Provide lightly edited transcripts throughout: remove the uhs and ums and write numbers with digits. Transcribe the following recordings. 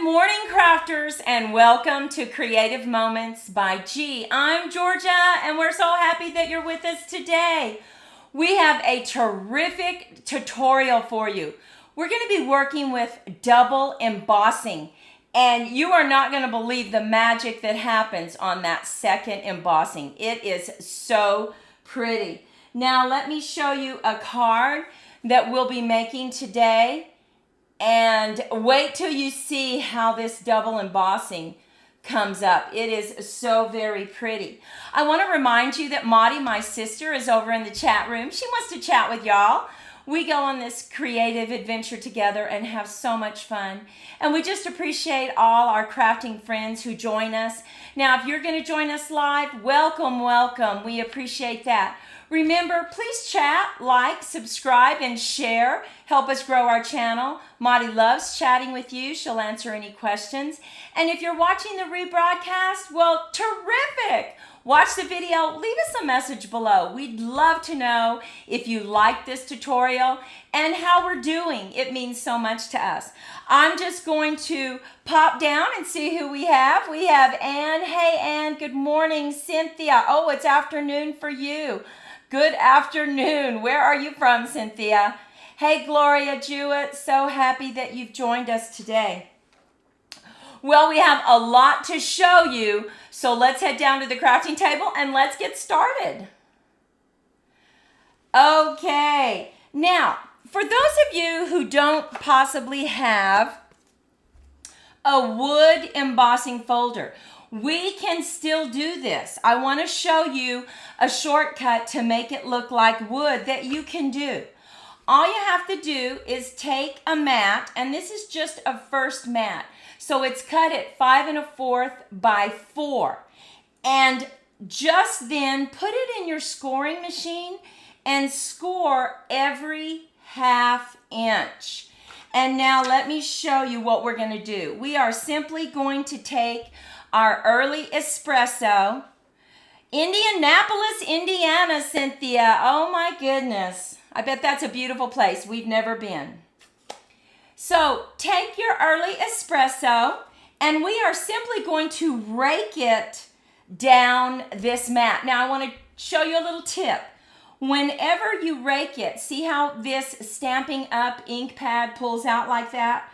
morning, crafters, and welcome to Creative Moments by G. I'm Georgia, and we're so happy that you're with us today. We have a terrific tutorial for you. We're going to be working with double embossing, and you are not going to believe the magic that happens on that second embossing. It is so pretty. Now, let me show you a card that we'll be making today. And wait till you see how this double embossing comes up. It is so very pretty. I want to remind you that Maudie, my sister, is over in the chat room. She wants to chat with y'all. We go on this creative adventure together and have so much fun. And we just appreciate all our crafting friends who join us. Now, if you're going to join us live, welcome, welcome. We appreciate that. Remember, please chat, like, subscribe, and share. Help us grow our channel. Maudie loves chatting with you. She'll answer any questions. And if you're watching the rebroadcast, well, terrific. Watch the video. Leave us a message below. We'd love to know if you like this tutorial and how we're doing. It means so much to us. I'm just going to pop down and see who we have. We have Ann. Hey, Ann. Good morning. Cynthia. Oh, it's afternoon for you. Good afternoon. Where are you from, Cynthia? Hey, Gloria Jewett. So happy that you've joined us today. Well, we have a lot to show you, so let's head down to the crafting table and let's get started. Okay. Now, for those of you who don't possibly have a wood embossing folder, we can still do this. I want to show you a shortcut to make it look like wood that you can do. All you have to do is take a mat, and this is just a first mat. So it's cut at 5 1/4 by 4. And just then put it in your scoring machine and score every 1/2 inch. And now let me show you what we're going to do. We are simply going to take our early espresso. Indianapolis, Indiana, Cynthia. Oh my goodness. I bet that's a beautiful place. We've never been. So take your early espresso, and we are simply going to rake it down this mat. Now I want to show you a little tip. Whenever you rake it, see how this Stampin' Up! Ink pad pulls out like that?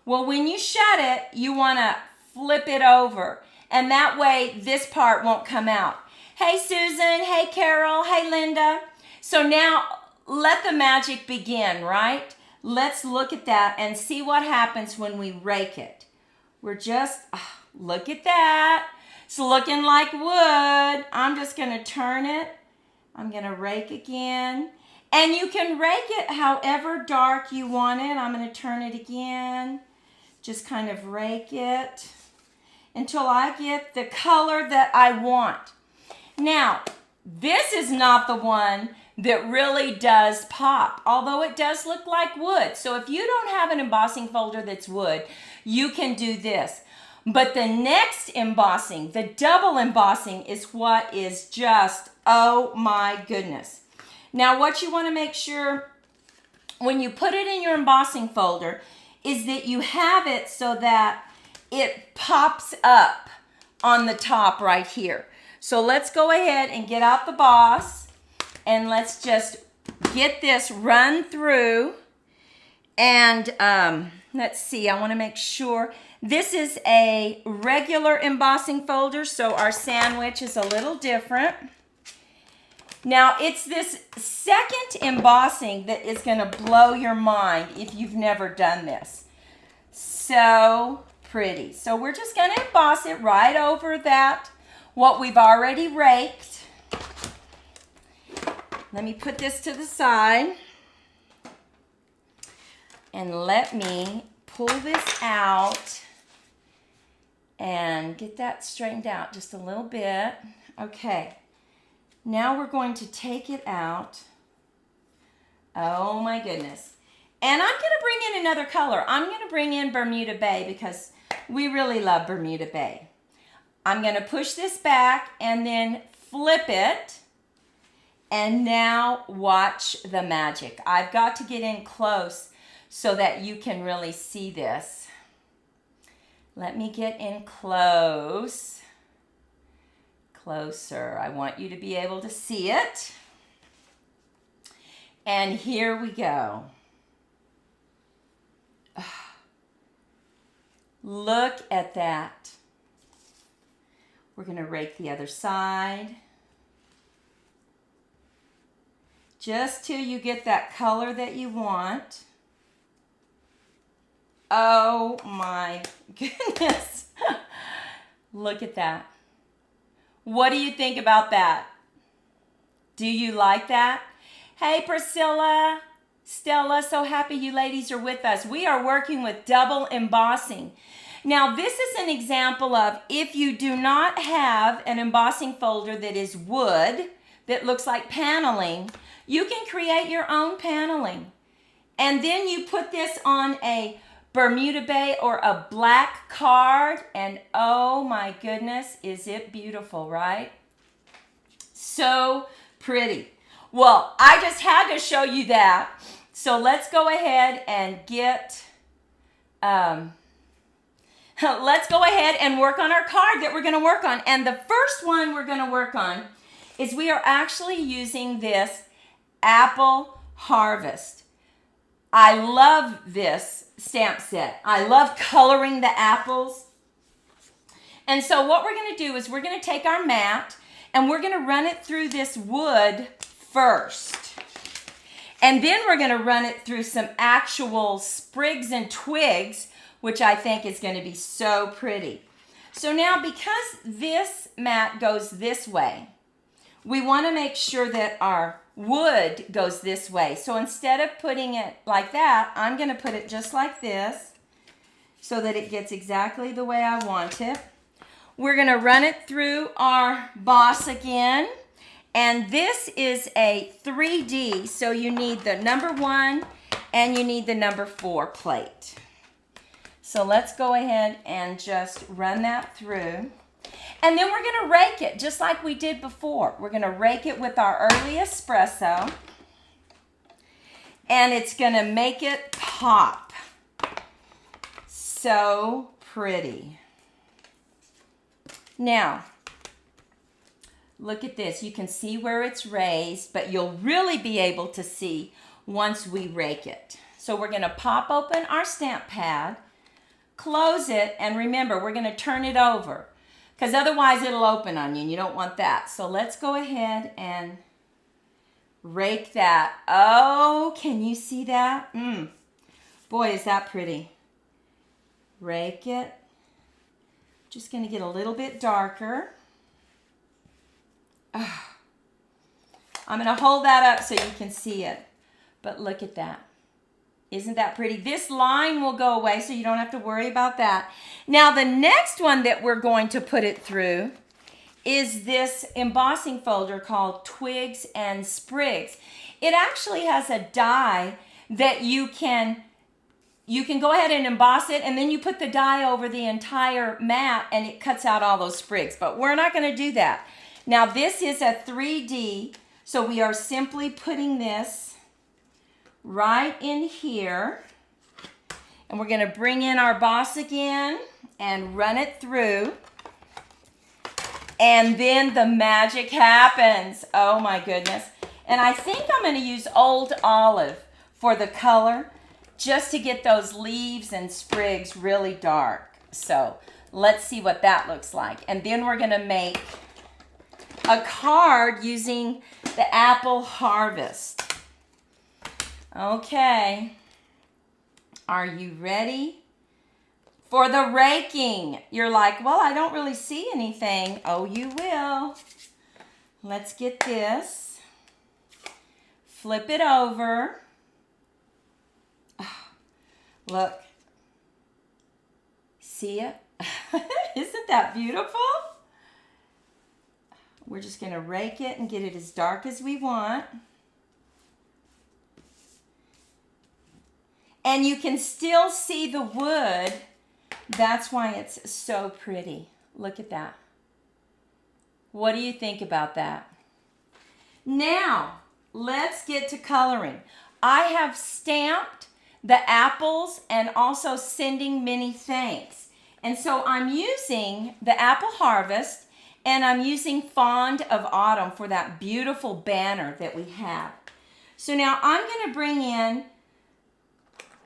Well, when you shut it, you want to flip it over, and that way this part won't come out. Hey, Susan. Hey, Carol. Hey, Linda. So now let the magic begin, right? Let's look at that and see what happens when we rake it. We're just, look at that. It's looking like wood. I'm just going to turn it. I'm going to rake again. And you can rake it however dark you want it. I'm going to turn it again. Just kind of rake it until I get the color that I want. Now, this is not the one that really does pop, although it does look like wood. So if you don't have an embossing folder that's wood, you can do this. But the next embossing, the double embossing, is what is just, oh my goodness. Now what you want to make sure when you put it in your embossing folder is that you have it so that it pops up on the top right here. So let's go ahead and get out the boss. And let's just get this run through. And let's see, I want to make sure. This is a regular embossing folder, so our sandwich is a little different. Now, it's this second embossing that is going to blow your mind if you've never done this. So pretty. So we're just going to emboss it right over that, what we've already raked. Let me put this to the side, and let me pull this out and get that straightened out just a little bit. Okay, now we're going to take it out. Oh my goodness. And I'm going to bring in another color. I'm going to bring in Bermuda Bay because we really love Bermuda Bay. I'm going to push this back and then flip it. And now watch the magic. I've got to get in close so that you can really see this. Let me get in close. Closer. I want you to be able to see it. And here we go. Look at that. We're going to rake the other side. Just till you get that color that you want. Oh my goodness. Look at that. What do you think about that? Do you like that? Hey Priscilla, Stella, so happy you ladies are with us. We are working with double embossing. Now this is an example of if you do not have an embossing folder that is wood, that looks like paneling, you can create your own paneling. And then you put this on a Bermuda Bay or a black card, and oh my goodness, is it beautiful, right? So pretty. Well, I just had to show you that. So let's go ahead and let's go ahead and work on our card that we're going to work on. And the first one we're going to work on is we are actually using this Apple Harvest. I love this stamp set. I love coloring the apples. And so what we're going to do is we're going to take our mat and we're going to run it through this wood first. And then we're going to run it through some actual sprigs and twigs, which I think is going to be so pretty. So now because this mat goes this way, we want to make sure that our wood goes this way. So instead of putting it like that, I'm going to put it just like this so that it gets exactly the way I want it. We're going to run it through our boss again. And this is a 3D, so you need the number 1 and you need the number 4 plate. So let's go ahead and just run that through. And then we're going to rake it just like we did before. We're going to rake it with our early espresso. And it's going to make it pop. So pretty. Now, look at this. You can see where it's raised, but you'll really be able to see once we rake it. So we're going to pop open our stamp pad, close it, and remember, we're going to turn it over because otherwise it'll open on you and you don't want that. So let's go ahead and rake that. Oh, can you see that? Boy, is that pretty. Rake it. Just going to get a little bit darker. I'm going to hold that up so you can see it. But look at that. Isn't that pretty? This line will go away so you don't have to worry about that. Now the next one that we're going to put it through is this embossing folder called Twigs and Sprigs. It actually has a die that you can go ahead and emboss it, and then you put the die over the entire mat and it cuts out all those sprigs. But we're not going to do that. Now this is a 3D, so we are simply putting this right in here. And we're going to bring in our boss again and run it through. And then the magic happens. Oh my goodness. And I think I'm going to use Old Olive for the color just to get those leaves and sprigs really dark. So let's see what that looks like. And then we're going to make a card using the Apple Harvest. Okay. Are you ready for the raking? You're like, well, I don't really see anything. Oh, you will. Let's get this. Flip it over. Look. See it? Isn't that beautiful? We're just going to rake it and get it as dark as we want. And you can still see the wood. That's why it's so pretty. Look at that. What do you think about that? Now, let's get to coloring. I have stamped the apples and also sending many thanks. And so I'm using the Apple Harvest, and I'm using Fond of Autumn for that beautiful banner that we have. So now I'm going to bring in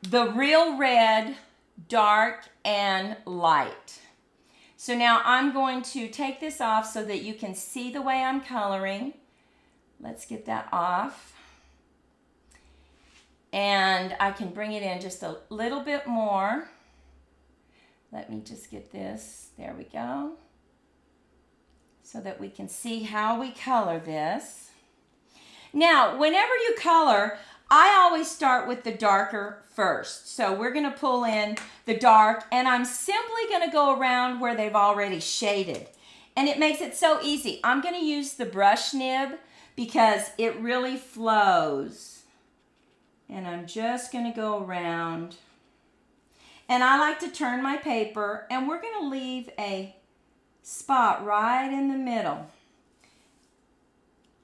the Real Red, dark and light. So now I'm going to take this off so that you can see the way I'm coloring. Let's get that off. And I can bring it in just a little bit more. Let me just get this. There we go. So that we can see how we color this. Now, whenever you color, I always start with the darker first. So we're going to pull in the dark, and I'm simply going to go around where they've already shaded. And it makes it so easy. I'm going to use the brush nib because it really flows. And I'm just going to go around. And I like to turn my paper, and we're going to leave a spot right in the middle.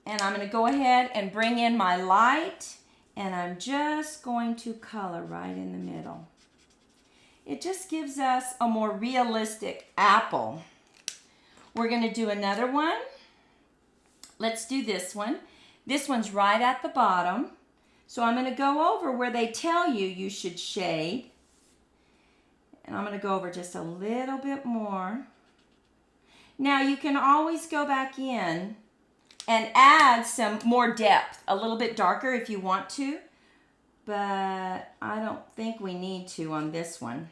And I'm going to go ahead and bring in my light, and I'm just going to color right in the middle. It just gives us a more realistic apple. We're going to do another one. Let's do this one. This one's right at the bottom. So I'm going to go over where they tell you should shade. And I'm going to go over just a little bit more. Now you can always go back in and add some more depth, a little bit darker if you want to, but I don't think we need to on this one.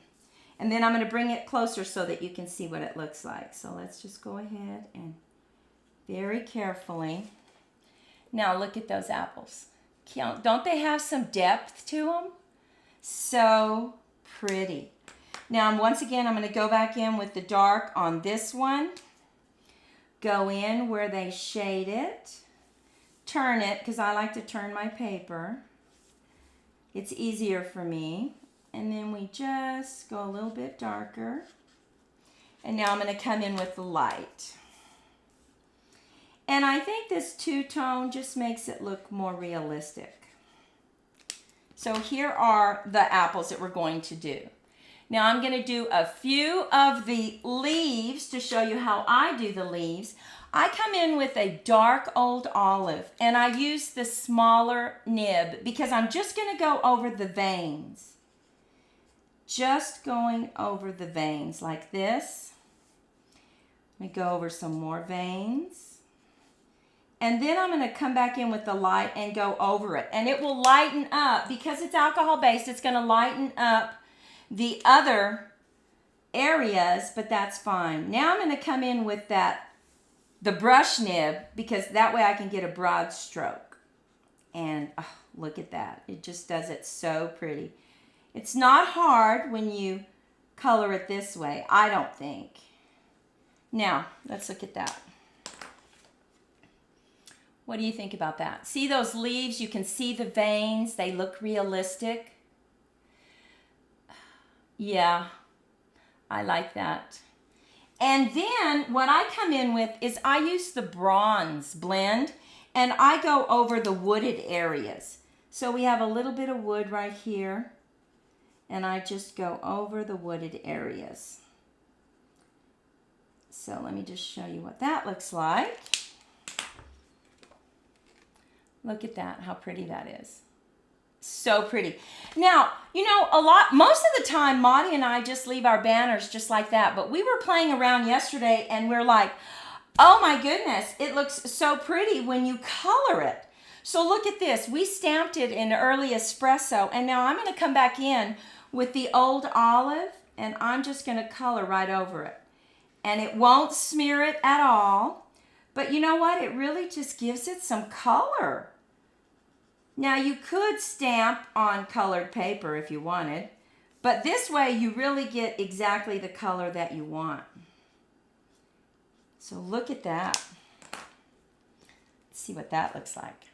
And then I'm going to bring it closer so that you can see what it looks like. So let's just go ahead and very carefully. Now look at those apples. Don't they have some depth to them? So pretty. Now once again, I'm going to go back in with the dark on this one. Go in where they shade it. Turn it, because I like to turn my paper. It's easier for me. And then we just go a little bit darker. And now I'm going to come in with the light. And I think this two-tone just makes it look more realistic. So here are the apples that we're going to do. Now I'm going to do a few of the leaves to show you how I do the leaves. I come in with a dark old olive, and I use the smaller nib because I'm just going to go over the veins. Just going over the veins like this. Let me go over some more veins. And then I'm going to come back in with the light and go over it. And it will lighten up. Because it's alcohol-based, it's going to lighten up the other areas, but that's fine. Now I'm going to come in with the brush nib, because that way I can get a broad stroke. And oh, look at that. It just does it so pretty. It's not hard when you color it this way, I don't think. Now, let's look at that. What do you think about that? See those leaves? You can see the veins. They look realistic. Yeah, I like that. And then what I come in with is I use the bronze blend, and I go over the wooded areas. So we have a little bit of wood right here, and I just go over the wooded areas. So let me just show you what that looks like. Look at that, how pretty that is. So pretty. Now, you know, most of the time, Maudie and I just leave our banners just like that. But we were playing around yesterday, and we're like, oh my goodness, it looks so pretty when you color it. So look at this. We stamped it in early espresso, and now I'm going to come back in with the old olive, and I'm just going to color right over it. And it won't smear it at all. But you know what? It really just gives it some color. Now you could stamp on colored paper if you wanted, but this way you really get exactly the color that you want. So look at that. Let's see what that looks like.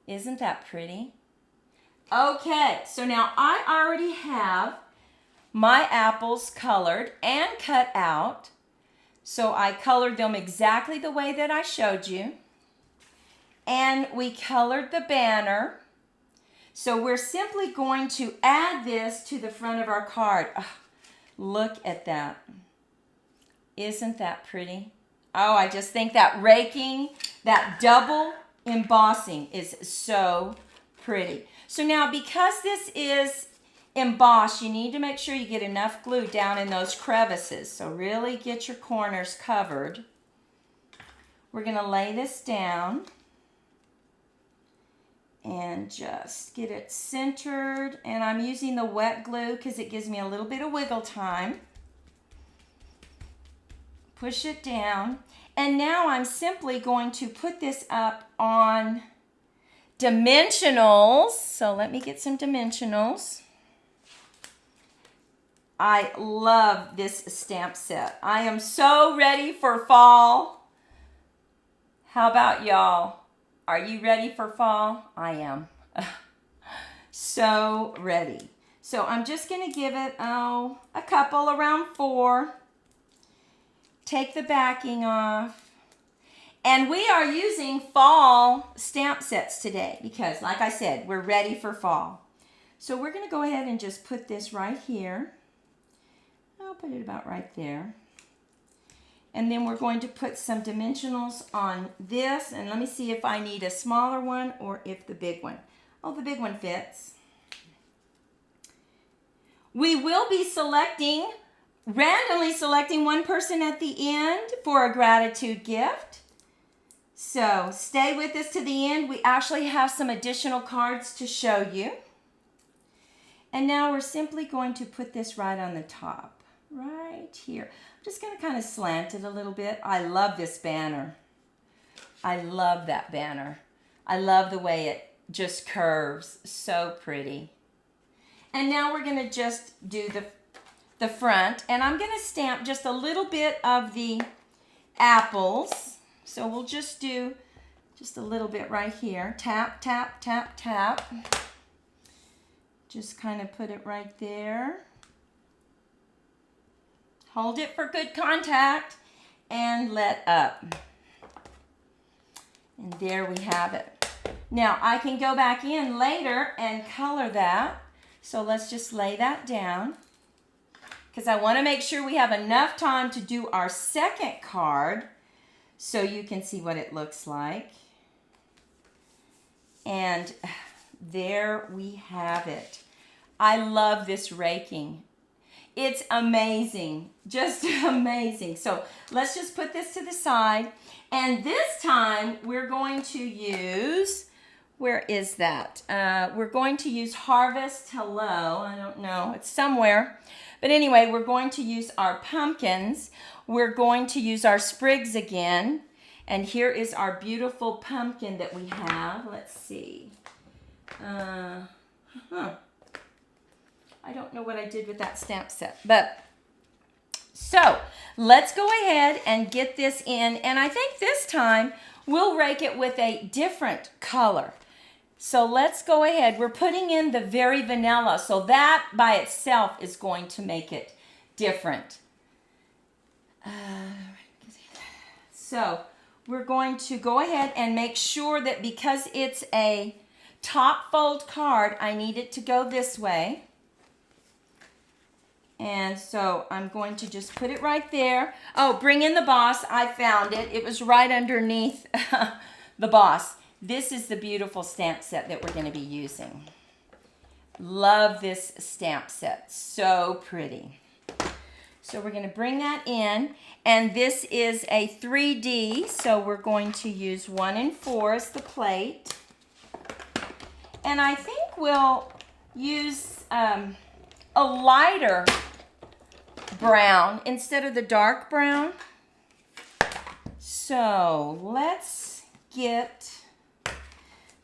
Isn't that pretty? Okay, so now I already have my apples colored and cut out. So I colored them exactly the way that I showed you. And we colored the banner. So we're simply going to add this to the front of our card. Oh, Look at that. Isn't that pretty? Oh, I just think that raking, that double embossing is so pretty. So now because this is embossed, you need to make sure you get enough glue down in those crevices. So really get your corners covered. We're going to lay this down and just get it centered. And I'm using the wet glue because it gives me a little bit of wiggle time. Push it down. And now I'm simply going to put this up on dimensionals. So let me get some dimensionals. I love this stamp set. I am so ready for fall. How about y'all? Are you ready for fall? I am. So ready. So I'm just going to give it, a couple, around 4. Take the backing off. And we are using fall stamp sets today because, like I said, we're ready for fall. So we're going to go ahead and just put this right here. I'll put it about right there. And then we're going to put some dimensionals on this. And let me see if I need a smaller one or if the big one. Oh, the big one fits. We will be randomly selecting one person at the end for a gratitude gift. So stay with us to the end. We actually have some additional cards to show you. And now we're simply going to put this right on the top, right here. I'm just going to kind of slant it a little bit. I love this banner. I love that banner. I love the way it just curves. So pretty. And now we're going to just do the front. And I'm going to stamp just a little bit of the apples. So we'll just do just a little bit right here. Tap, tap, tap, tap. Just kind of put it right there. Hold it for good contact and let up. And there we have it. Now I can go back in later and color that. So let's just lay that down because I want to make sure we have enough time to do our second card so you can see what it looks like. And there we have it. I love this raking. It's amazing, just amazing. So let's just put this to the side. And this time we're going to use, where is that? We're going to use Harvest Hello. I don't know, it's somewhere. But anyway, we're going to use our pumpkins. We're going to use our sprigs again. And here is our beautiful pumpkin that we have. Let's see. I don't know what I did with that stamp set. But so let's go ahead and get this in. And I think this time we'll rake it with a different color. So let's go ahead. We're putting in the Very Vanilla. So that by itself is going to make it different. So we're going to go ahead and make sure that because it's a top fold card, I need it to go this way. And so I'm going to just put it right there. Oh, bring in the boss. I found it. It was right underneath the boss. This is the beautiful stamp set that we're going to be using. Love this stamp set. So pretty. So we're going to bring that in. And this is a 3D. So we're going to use 1 and 4 as the plate. And I think we'll use a lighter brown instead of the dark brown. So let's get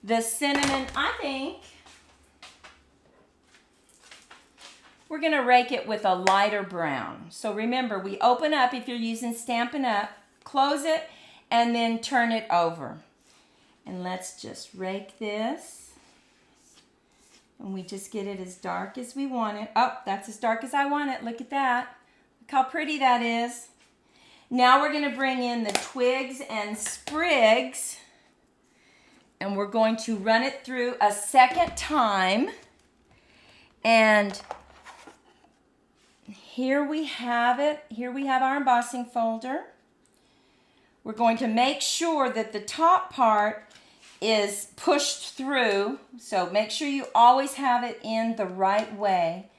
the cinnamon. I think we're going to rake it with a lighter brown. So remember, we open up if you're using Stampin' Up, close it, and then turn it over. And let's just rake this. And we just get it as dark as we want it. Oh, that's as dark as I want it. Look at that. Look how pretty that is. Now we're going to bring in the twigs and sprigs. And we're going to run it through a second time. And here we have it. Here we have our embossing folder. We're going to make sure that the top part is pushed through. So make sure you always have it in the right way.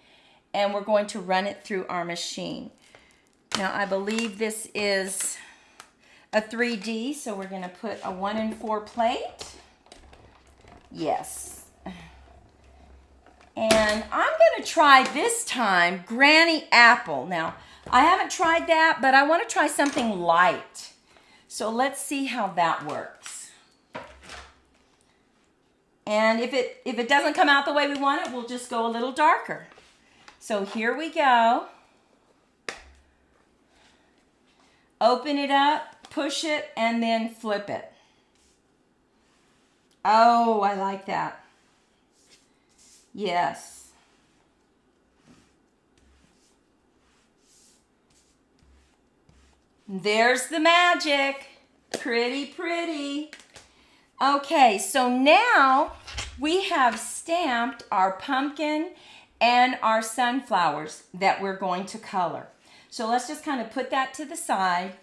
And we're going to run it through our machine. Now I believe this is a 3D, so we're going to put a 1 in 4 plate. Yes. And I'm going to try this time Granny Apple. Now, I haven't tried that, but I want to try something light. So let's see how that works. And if it doesn't come out the way we want it, we'll just go a little darker. So here we go. Open it up, push it, and then flip it. Oh, I like that. Yes. There's the magic. Pretty, pretty. Okay, so now we have stamped our pumpkin and our sunflowers that we're going to color. So let's just kind of put that to the side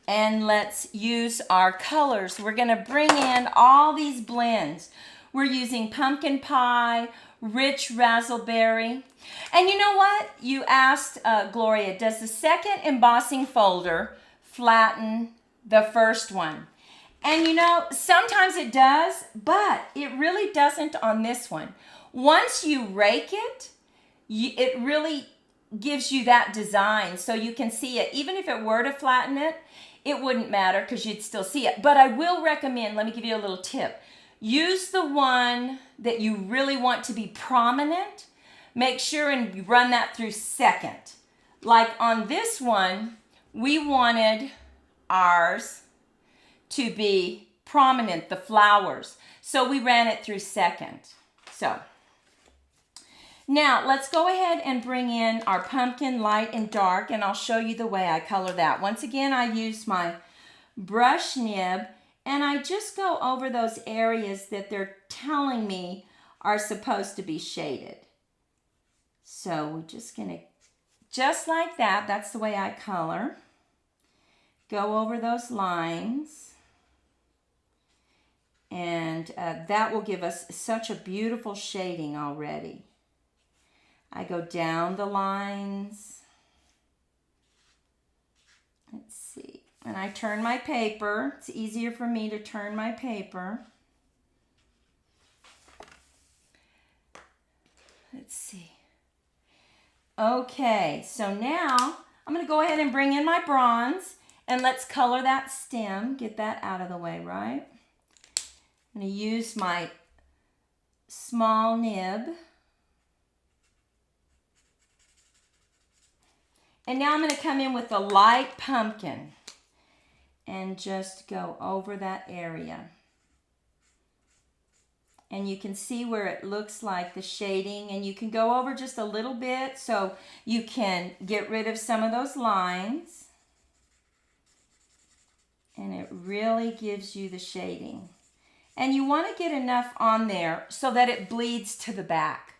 and let's use our colors. We're going to bring in all these blends. We're using pumpkin pie, rich raspberry. And you know what? You asked Gloria, does the second embossing folder flatten the first one? And you know, sometimes it does, but it really doesn't on this one. Once you rake it, it really gives you that design so you can see it. Even if it were to flatten it, it wouldn't matter because you'd still see it. But I will recommend, let me give you a little tip. Use the one that you really want to be prominent. Make sure and you run that through second. Like on this one, we wanted ours to be prominent, the flowers. So we ran it through second. So now let's go ahead and bring in our pumpkin light and dark, and I'll show you the way I color that. Once again, I use my brush nib and I just go over those areas that they're telling me are supposed to be shaded. So we're just gonna, just like that, that's the way I color. Go over those lines. And that will give us such a beautiful shading already. I go down the lines. Let's see. And I turn my paper. It's easier for me to turn my paper. Let's see. Okay, so now I'm going to go ahead and bring in my bronze and let's color that stem. Get that out of the way, right? I'm going to use my small nib. And now I'm going to come in with the light pumpkin and just go over that area. And you can see where it looks like the shading, and you can go over just a little bit so you can get rid of some of those lines. And it really gives you the shading. And you want to get enough on there so that it bleeds to the back.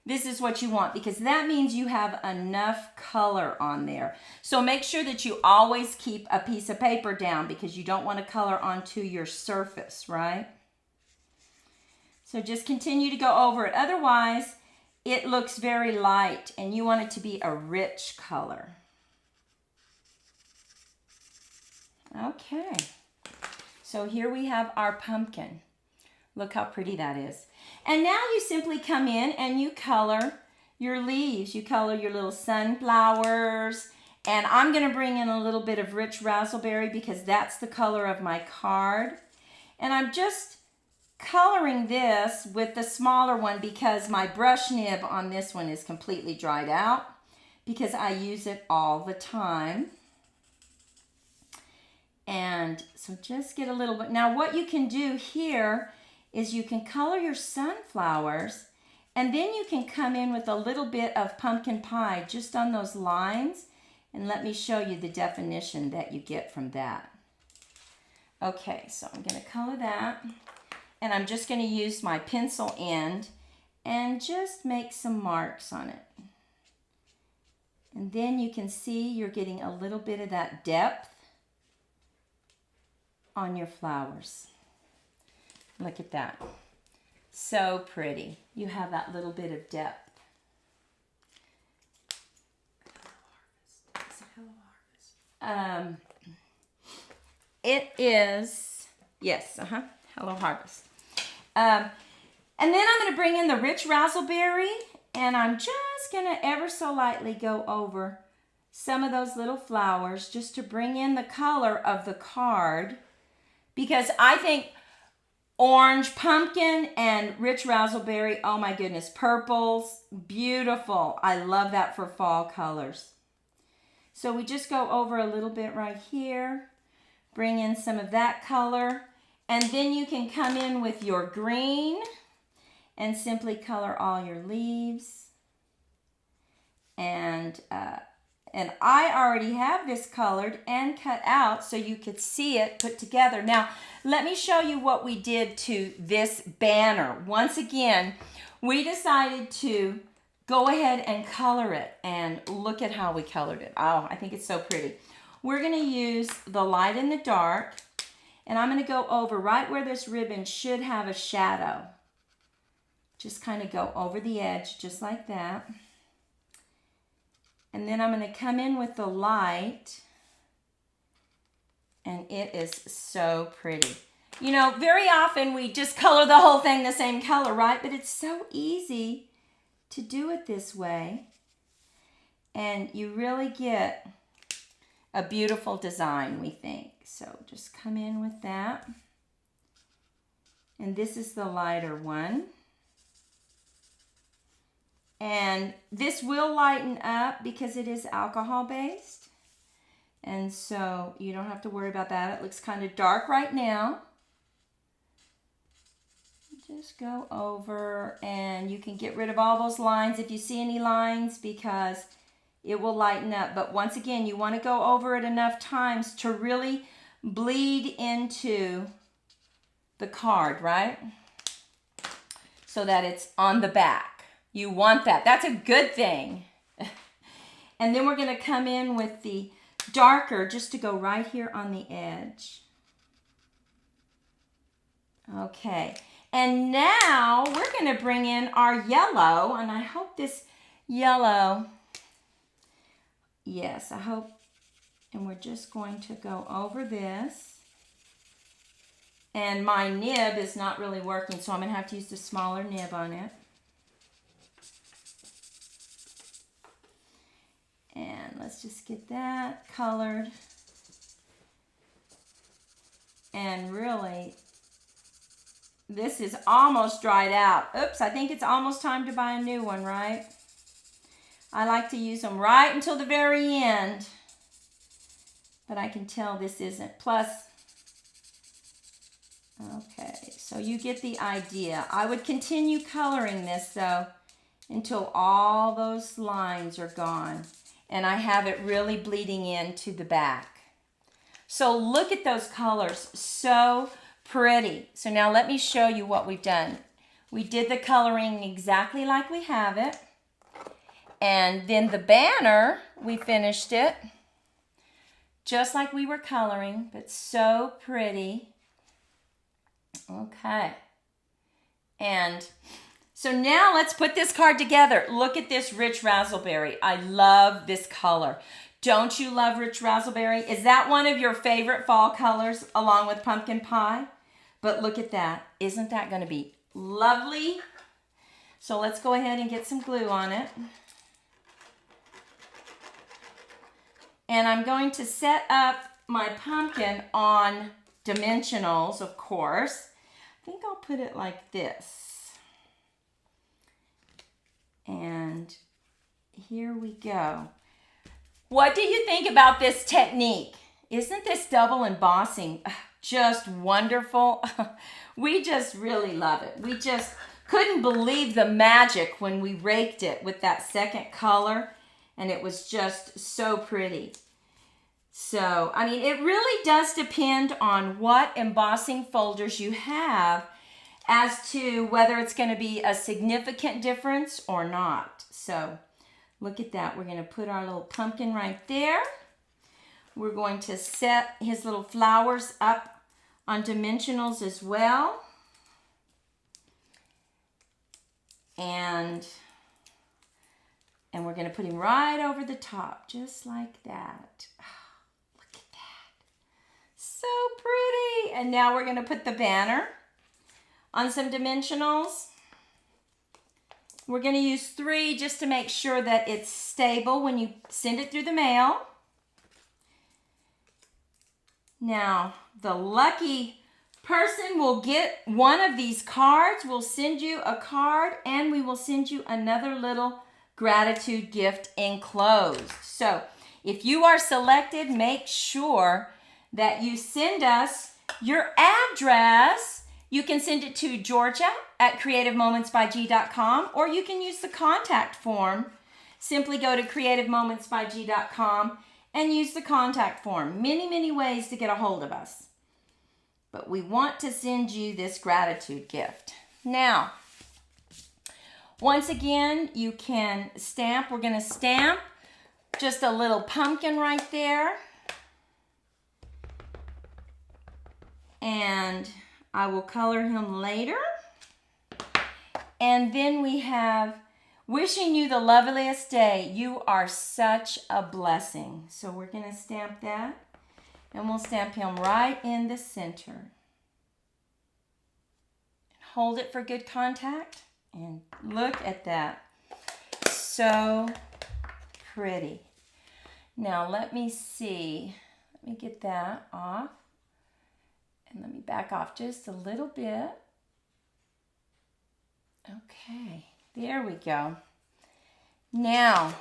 This is what you want because that means you have enough color on there. So make sure that you always keep a piece of paper down because you don't want to color onto your surface, right? So just continue to go over it. Otherwise, it looks very light and you want it to be a rich color. Okay. So here we have our pumpkin. Look how pretty that is. And now you simply come in and you color your leaves. You color your little sunflowers. And I'm going to bring in a little bit of rich raspberry because that's the color of my card. And I'm just coloring this with the smaller one because my brush nib on this one is completely dried out because I use it all the time. And so just get a little bit. Now what you can do here is you can color your sunflowers and then you can come in with a little bit of pumpkin pie just on those lines, and let me show you the definition that you get from that. Okay, so I'm going to color that, and I'm just going to use my pencil end and just make some marks on it. And then you can see you're getting a little bit of that depth on your flowers. Look at that. So pretty. You have that little bit of depth. It is, yes, Hello Harvest. And then I'm going to bring in the rich razzleberry, and I'm just going to ever so lightly go over some of those little flowers just to bring in the color of the card, because I think orange pumpkin and rich razzleberry, oh my goodness, purples, beautiful. I love that for fall colors. So we just go over a little bit right here, bring in some of that color, and then you can come in with your green and simply color all your leaves. And I already have this colored and cut out so you could see it put together. Now, let me show you what we did to this banner. Once again, we decided to go ahead and color it, and look at how we colored it. Oh, I think it's so pretty. We're going to use the light and the dark, and I'm going to go over right where this ribbon should have a shadow. Just kind of go over the edge just like that. And then I'm going to come in with the light, and it is so pretty. You know, very often we just color the whole thing the same color, right? But it's so easy to do it this way, and you really get a beautiful design, we think. So just come in with that. And this is the lighter one. And this will lighten up because it is alcohol based. And so you don't have to worry about that. It looks kind of dark right now. Just go over, and you can get rid of all those lines if you see any lines, because it will lighten up. But once again, you want to go over it enough times to really bleed into the card, right? So that it's on the back. You want that. That's a good thing. And then we're going to come in with the darker just to go right here on the edge. Okay. And now we're going to bring in our yellow, and I hope this yellow, yes, I hope, and we're just going to go over this. And my nib is not really working, so I'm going to have to use the smaller nib on it. And let's just get that colored. And really, this is almost dried out. Oops, I think it's almost time to buy a new one, right? I like to use them right until the very end. But I can tell this isn't. Plus, okay, so you get the idea. I would continue coloring this, though, until all those lines are gone. And I have it really bleeding into the back. So look at those colors. So pretty. So now let me show you what we've done. We did the coloring exactly like we have it. And then the banner, we finished it just like we were coloring, but so pretty. Okay. And so now let's put this card together. Look at this rich razzleberry. I love this color. Don't you love rich razzleberry? Is that one of your favorite fall colors along with pumpkin pie? But look at that. Isn't that going to be lovely? So let's go ahead and get some glue on it. And I'm going to set up my pumpkin on dimensionals, of course. I think I'll put it like this. And here we go. What do you think about this technique? Isn't this double embossing just wonderful? We just really love it. We just couldn't believe the magic when we raked it with that second color, and it was just so pretty. So, I mean, it really does depend on what embossing folders you have as to whether it's going to be a significant difference or not. So, Look at that. We're going to put our little pumpkin right there. We're going to set his little flowers up on dimensionals as well. And we're going to put him right over the top, just like that. Oh, look at that. So pretty. And now we're going to put the banner on some dimensionals. We're going to use 3 just to make sure that it's stable when you send it through the mail. Now, the lucky person will get one of these cards. We'll send you a card, and we will send you another little gratitude gift enclosed. So if you are selected, make sure that you send us your address. You can send it to georgia@creativemomentsbyg.com, or you can use the contact form. Simply go to creativemomentsbyg.com and use the contact form. Many, many ways to get a hold of us. But we want to send you this gratitude gift. Now, once again, you can stamp. We're going to stamp just a little pumpkin right there. And I will color him later. And then we have, wishing you the loveliest day. You are such a blessing. So we're going to stamp that. And we'll stamp him right in the center. Hold it for good contact. And look at that. So pretty. Now let me see. Let me get that off. And let me back off just a little bit. Okay, there we go. Now,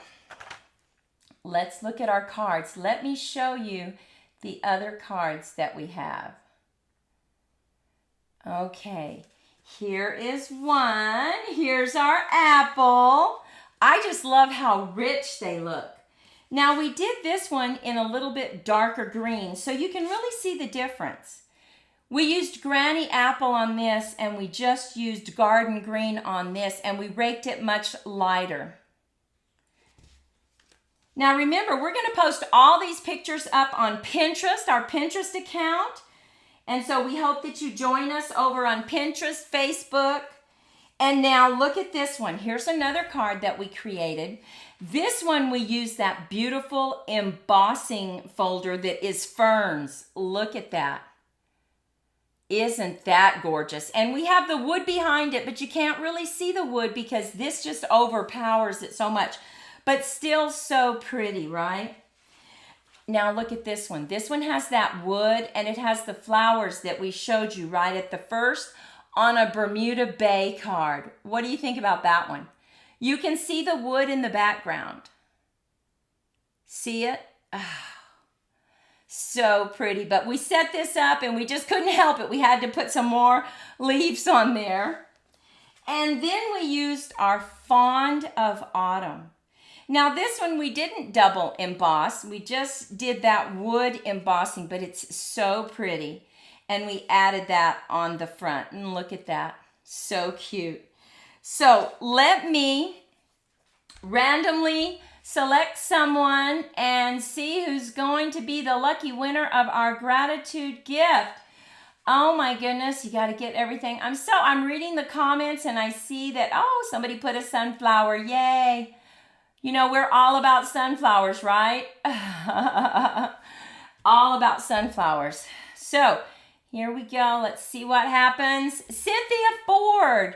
let's look at our cards. Let me show you the other cards that we have. Okay, here is one. Here's our apple. I just love how rich they look. Now, we did this one in a little bit darker green, so you can really see the difference. We used Granny Apple on this, and we just used Garden Green on this, and we raked it much lighter. Now remember, we're going to post all these pictures up on Pinterest, our Pinterest account. And so we hope that you join us over on Pinterest, Facebook. And now look at this one. Here's another card that we created. This one we used that beautiful embossing folder that is ferns. Look at that. Isn't that gorgeous? And we have the wood behind it, but you can't really see the wood because this just overpowers it so much. But still so pretty, right? Now look at this one. This one has that wood, and it has the flowers that we showed you right at the first on a Bermuda Bay card. What do you think about that one? You can see the wood in the background. See it? Ah. So pretty, but we set this up and we just couldn't help it. We had to put some more leaves on there. And then we used our Fond of Autumn. Now this one we didn't double emboss. We just did that wood embossing, but it's so pretty. And we added that on the front. And look at that. So cute. So let me randomly select someone and see who's going to be the lucky winner of our gratitude gift. Oh my goodness, you got to get everything. I'm reading the comments and I see that, oh, somebody put a sunflower. Yay. You know, we're all about sunflowers, right? All about sunflowers. So here we go. Let's see what happens. Cynthia Ford.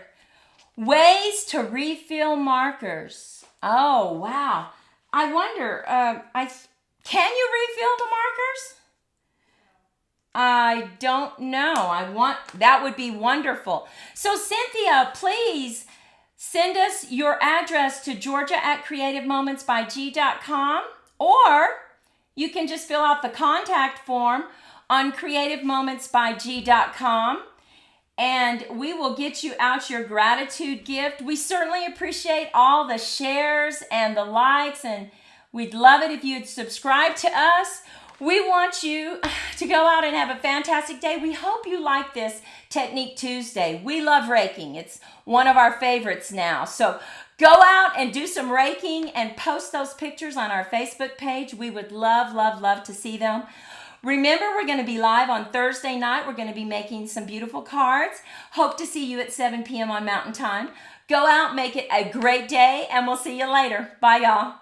Ways to refill markers. Oh, wow. I wonder, can you refill the markers? I don't know. That would be wonderful. So Cynthia, please send us your address to georgia@creativemomentsbyg.com, or you can just fill out the contact form on creativemomentsbyg.com. And we will get you out your gratitude gift. We certainly appreciate all the shares and the likes, and we'd love it if you'd subscribe to us. We want you to go out and have a fantastic day. We hope you like this Technique Tuesday. We love raking. It's one of our favorites now. So Go out and do some raking and post those pictures on our Facebook page. We would love, love, love to see them. Remember, we're going to be live on Thursday night. We're going to be making some beautiful cards. Hope to see you at 7 p.m. on Mountain Time. Go out, make it a great day, and we'll see you later. Bye, y'all.